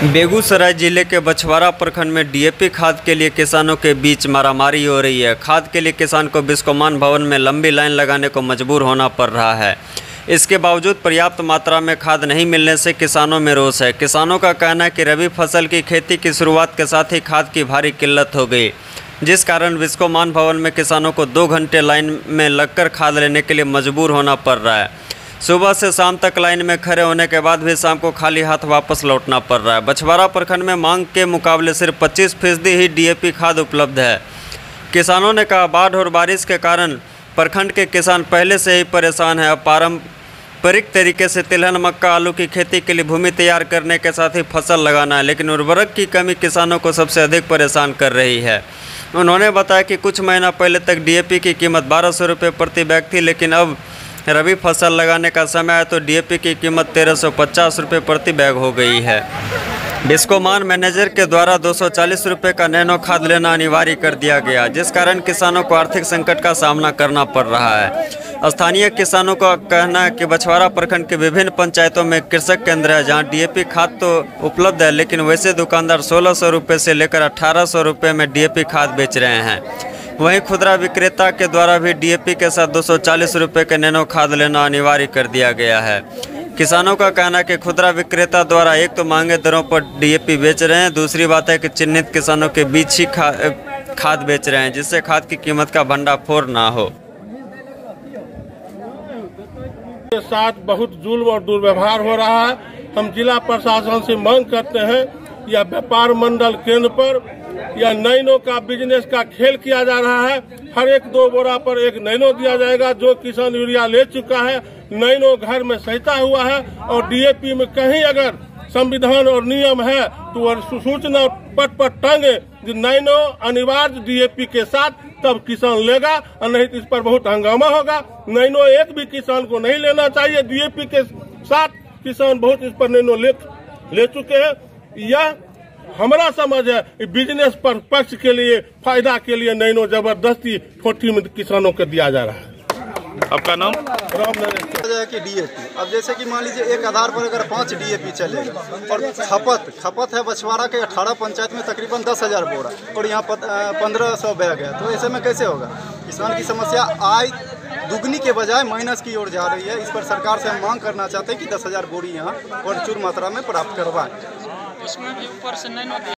बेगूसराय जिले के बछवाड़ा प्रखंड में डीएपी खाद के लिए किसानों के बीच मारामारी हो रही है। खाद के लिए किसान को बिस्कोमान भवन में लंबी लाइन लगाने को मजबूर होना पड़ रहा है। इसके बावजूद पर्याप्त मात्रा में खाद नहीं मिलने से किसानों में रोष है। किसानों का कहना है कि रबी फसल की खेती की शुरुआत के साथ ही खाद की भारी किल्लत हो गई, जिस कारण बिस्कोमान भवन में किसानों को 2 घंटे लाइन में लगकर खाद लेने के लिए मजबूर होना पड़ रहा है। सुबह से शाम तक लाइन में खड़े होने के बाद भी शाम को खाली हाथ वापस लौटना पड़ रहा है। बछवाड़ा प्रखंड में मांग के मुकाबले सिर्फ 25% ही डीएपी खाद उपलब्ध है। किसानों ने कहा, बाढ़ और बारिश के कारण प्रखंड के किसान पहले से ही परेशान है। अब पारंपरिक तरीके से तिलहन, मक्का, आलू की खेती के लिए भूमि तैयार करने के साथ ही फसल लगाना है, लेकिन उर्वरक की कमी किसानों को सबसे अधिक परेशान कर रही है। उन्होंने बताया कि कुछ महीना पहले तक डीएपी की कीमत 1200 रुपये प्रति बैग थी, लेकिन अब रबी फसल लगाने का समय है तो डीएपी की कीमत 1350 रुपये प्रति बैग हो गई है। बिस्कोमान मैनेजर के द्वारा 240 रुपये का नैनो खाद लेना अनिवार्य कर दिया गया, जिस कारण किसानों को आर्थिक संकट का सामना करना पड़ रहा है। स्थानीय किसानों का कहना है कि बछवाड़ा प्रखंड के विभिन्न पंचायतों में कृषक केंद्र है, जहां डीएपी खाद तो उपलब्ध है, लेकिन वैसे दुकानदार 1600 रुपये से लेकर 1800 रुपये में डीएपी खाद बेच रहे हैं। वहीं खुदरा विक्रेता के द्वारा भी डीएपी के साथ 240 रुपये के नैनो खाद लेना अनिवार्य कर दिया गया है। किसानों का कहना है कि खुदरा विक्रेता द्वारा एक तो महंगे दरों पर डीएपी बेच रहे हैं, दूसरी बात है कि चिन्हित किसानों के बीच ही खाद बेच रहे हैं, जिससे खाद की कीमत का भंडाफोड़ ना हो। के साथ बहुत जुल्म और दुर्व्यवहार हो रहा है। हम जिला प्रशासन से मांग करते हैं, या व्यापार मंडल केंद्र पर या नैनो का बिजनेस का खेल किया जा रहा है। हर एक 2 बोरा पर एक नैनो दिया जाएगा। जो किसान यूरिया ले चुका है, नैनो घर में सहिता हुआ है, और डीएपी में कहीं अगर संविधान और नियम है तो सूचना पट पर टांगे नैनो अनिवार्य डीएपी के साथ, तब किसान लेगा, और नहीं तो इस पर बहुत हंगामा होगा। नैनो एक भी किसान को नहीं लेना चाहिए। डीएपी के साथ किसान बहुत इस पर नैनो ले चुके हैं। यह हमारा समझ है बिजनेस पर पक्ष के लिए, फायदा के लिए नैनो जबरदस्ती ठोठी में किसानों को दिया जा रहा है। आपका नाम? राम नरेश की डीएपी। अब जैसे कि मान लीजिए एक आधार पर अगर 5 डीएपी चलेगा, और खपत है बछवाड़ा के 18 पंचायत में तकरीबन 10,000 बोरा, और यहाँ 1500 बैग है, तो ऐसे में कैसे होगा? किसान की समस्या आय दुगनी के बजाय माइनस की ओर जा रही है। इस पर सरकार से हम मांग करना चाहते हैं कि 10,000 बोरी यहाँ प्रचुर मात्रा में प्राप्त करवाएं। इसमें भी ऊपर से नहीं